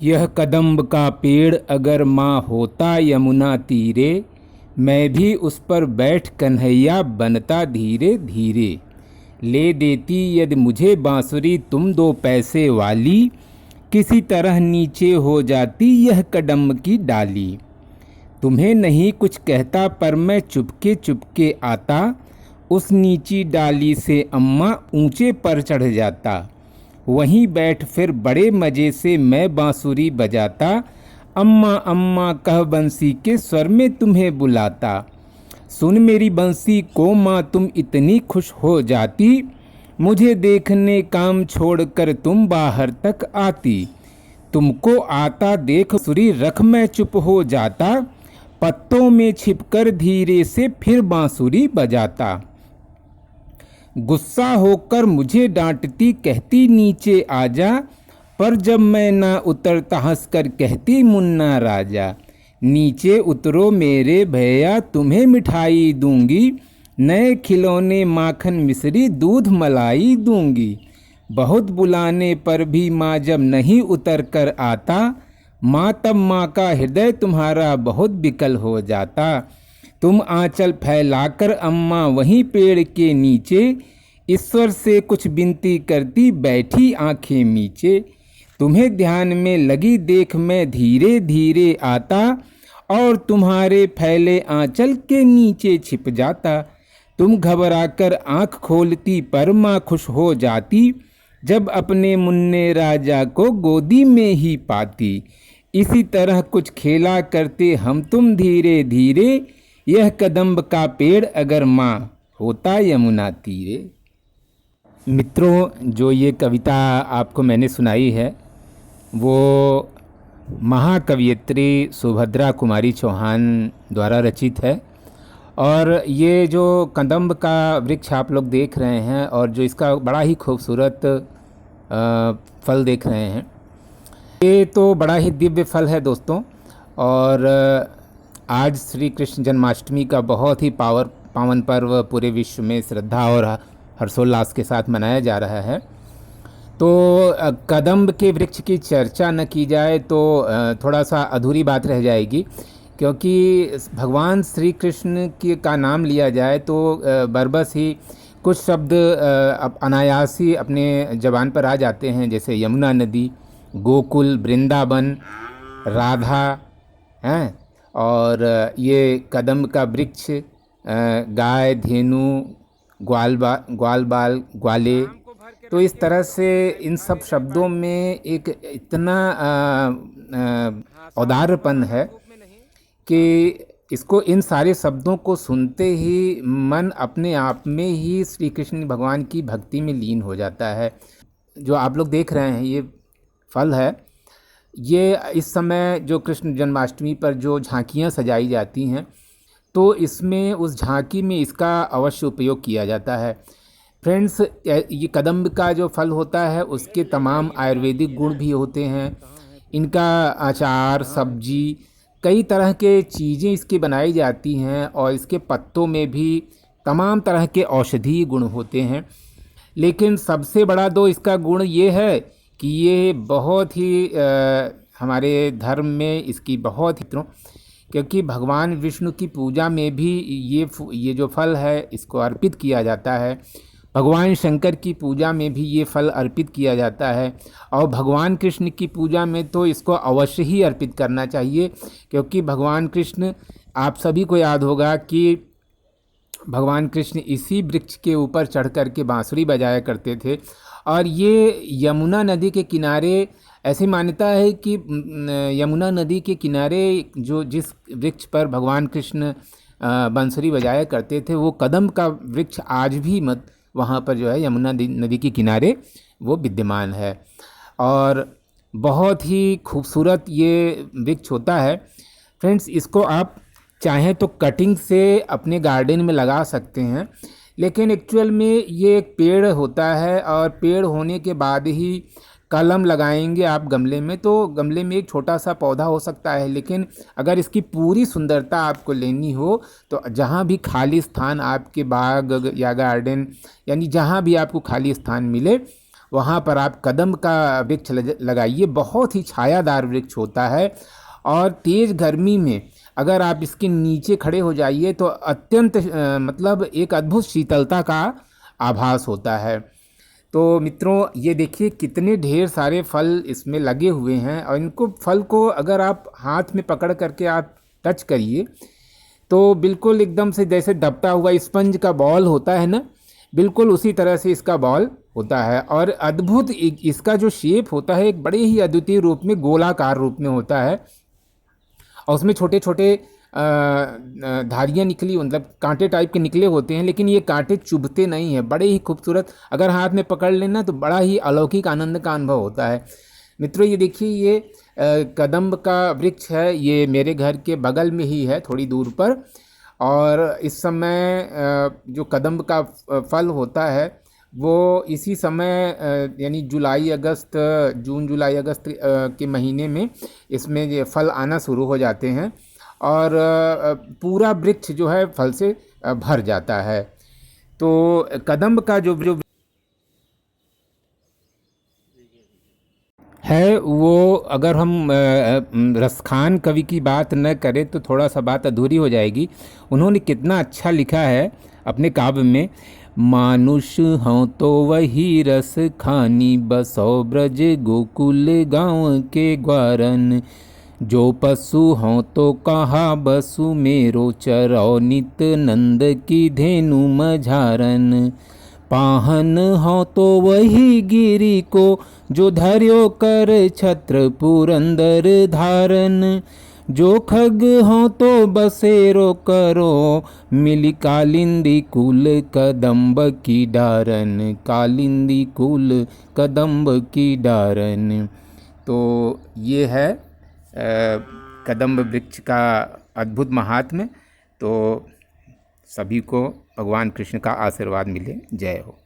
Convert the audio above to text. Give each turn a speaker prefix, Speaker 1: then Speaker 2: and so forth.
Speaker 1: यह कदम्ब का पेड़ अगर माँ होता यमुना तीरे, मैं भी उस पर बैठ कन्हैया बनता धीरे धीरे। ले देती यदि मुझे बांसुरी तुम 2 पैसे वाली, किसी तरह नीचे हो जाती यह कदम्ब की डाली। तुम्हें नहीं कुछ कहता पर मैं चुपके चुपके आता, उस नीची डाली से अम्मा ऊंचे पर चढ़ जाता। वहीं बैठ फिर बड़े मज़े से मैं बांसुरी बजाता, अम्मा अम्मा कह बंसी के स्वर में तुम्हें बुलाता। सुन मेरी बंसी को माँ तुम इतनी खुश हो जाती, मुझे देखने काम छोड़कर तुम बाहर तक आती। तुमको आता देख सुरी रख मैं चुप हो जाता, पत्तों में छिपकर धीरे से फिर बांसुरी बजाता। गुस्सा होकर मुझे डांटती कहती नीचे आजा, पर जब मैं ना उतरता हंसकर कहती मुन्ना राजा। नीचे उतरो मेरे भैया तुम्हें मिठाई दूंगी, नए खिलौने माखन मिश्री दूध मलाई दूंगी। बहुत बुलाने पर भी माँ जब नहीं उतर कर आता, माँ तब माँ का हृदय तुम्हारा बहुत विकल हो जाता। तुम आंचल फैलाकर अम्मा वहीं पेड़ के नीचे, ईश्वर से कुछ विनती करती बैठी आंखें मीचे। तुम्हें ध्यान में लगी देख मैं धीरे धीरे आता, और तुम्हारे फैले आंचल के नीचे छिप जाता। तुम घबराकर आंख खोलती पर माँ खुश हो जाती, जब अपने मुन्ने राजा को गोदी में ही पाती। इसी तरह कुछ खेला करते हम तुम धीरे धीरे, यह कदम्ब का पेड़ अगर माँ होता यमुना तीरे। मित्रों, जो ये कविता आपको मैंने सुनाई है वो महाकवयित्री सुभद्रा कुमारी चौहान द्वारा रचित है। और ये जो कदम्ब का वृक्ष आप लोग देख रहे हैं और जो इसका बड़ा ही खूबसूरत फल देख रहे हैं, ये तो बड़ा ही दिव्य फल है दोस्तों। और आज श्री कृष्ण जन्माष्टमी का बहुत ही पावन पर्व पूरे विश्व में श्रद्धा और हर्षोल्लास के साथ मनाया जा रहा है। तो कदम्ब के वृक्ष की चर्चा न की जाए तो थोड़ा सा अधूरी बात रह जाएगी, क्योंकि भगवान श्री कृष्ण का नाम लिया जाए तो बरबस ही कुछ शब्द अनायास ही अपने ज़बान पर आ जाते हैं, जैसे यमुना नदी, गोकुल, वृंदावन, राधा हैं, और ये कदम्ब का वृक्ष, गाय, धेनु, ग्वाल बाल, ग्वाले। तो इस तरह से इन सब शब्दों में एक इतना औदार्यपन है कि इसको, इन सारे शब्दों को सुनते ही मन अपने आप में ही श्री कृष्ण भगवान की भक्ति में लीन हो जाता है। जो आप लोग देख रहे हैं ये फल है, ये इस समय जो कृष्ण जन्माष्टमी पर जो झांकियाँ सजाई जाती हैं, तो इसमें उस झांकी में इसका अवश्य उपयोग किया जाता है। फ्रेंड्स, ये कदम्ब का जो फल होता है उसके तमाम आयुर्वेदिक गुण भी होते हैं। इनका अचार, सब्जी, कई तरह के चीज़ें इसकी बनाई जाती हैं, और इसके पत्तों में भी तमाम तरह के औषधीय गुण होते हैं। लेकिन सबसे बड़ा दो इसका गुण ये है कि ये बहुत ही हमारे धर्म में इसकी बहुत ही, क्योंकि भगवान विष्णु की पूजा में भी ये जो फल है इसको अर्पित किया जाता है। भगवान शंकर की पूजा में भी ये फल अर्पित किया जाता है, और भगवान कृष्ण की पूजा में तो इसको अवश्य ही अर्पित करना चाहिए, क्योंकि भगवान कृष्ण, आप सभी को याद होगा कि भगवान कृष्ण इसी वृक्ष के ऊपर चढ़ कर के बांसुरी बजाया करते थे। और ये यमुना नदी के किनारे, ऐसी मान्यता है कि यमुना नदी के किनारे जिस वृक्ष पर भगवान कृष्ण बांसुरी बजाया करते थे, वो कदम्ब का वृक्ष आज भी वहाँ पर जो है यमुना नदी के किनारे वो विद्यमान है। और बहुत ही खूबसूरत ये वृक्ष होता है। फ्रेंड्स, इसको आप चाहें तो कटिंग से अपने गार्डन में लगा सकते हैं, लेकिन एक्चुअल में ये एक पेड़ होता है, और पेड़ होने के बाद ही कलम लगाएंगे आप गमले में, तो गमले में एक छोटा सा पौधा हो सकता है। लेकिन अगर इसकी पूरी सुंदरता आपको लेनी हो तो जहाँ भी खाली स्थान, आपके बाग या गार्डन, यानी जहाँ भी आपको खाली स्थान मिले, वहाँ पर आप कदम्ब का वृक्ष लगाइए। बहुत ही छायादार वृक्ष होता है और तेज़ गर्मी में अगर आप इसके नीचे खड़े हो जाइए तो अत्यंत मतलब एक अद्भुत शीतलता का आभास होता है। तो मित्रों, ये देखिए कितने ढेर सारे फल इसमें लगे हुए हैं और इनको फल को अगर आप हाथ में पकड़ करके आप टच करिए तो बिल्कुल एकदम से जैसे दबता हुआ स्पंज का बॉल होता है ना, बिल्कुल उसी तरह से इसका बॉल होता है। और अद्भुत इसका जो शेप होता है एक बड़े ही अद्वितीय रूप में गोलाकार रूप में होता है और उसमें छोटे छोटे धारियाँ निकली, मतलब कांटे टाइप के निकले होते हैं, लेकिन ये कांटे चुभते नहीं हैं। बड़े ही खूबसूरत, अगर हाथ में पकड़ लेना तो बड़ा ही अलौकिक आनंद का अनुभव होता है। मित्रों, ये देखिए ये कदम्ब का वृक्ष है, ये मेरे घर के बगल में ही है थोड़ी दूर पर। और इस समय जो कदम्ब का फल होता है वो इसी समय यानी जून जुलाई अगस्त के महीने में इसमें ये फल आना शुरू हो जाते हैं और पूरा वृक्ष जो है फल से भर जाता है। तो कदम्ब का जो है वो, अगर हम रसखान कवि की बात न करें तो थोड़ा सा बात अधूरी हो जाएगी। उन्होंने कितना अच्छा लिखा है अपने काव्य में, मानुष हों तो वही रस खानी, बसो ब्रज गोकुल गाँव के ग्वारन, जो पशु हों तो कहा बसु मेरो, चरौ नित नंद की धेनु मझारन, पाहन हो तो वही गिरी को, जो धर्यो कर छत्र पुरंदर धारन, जो खग हो तो बसेरो करो, मिली कालिंदी कुल कदम्ब की डारन, कालिंदी कुल कदम्ब की डारन। तो ये है कदम्ब वृक्ष का अद्भुत महात्म्य। तो सभी को भगवान कृष्ण का आशीर्वाद मिले। जय हो।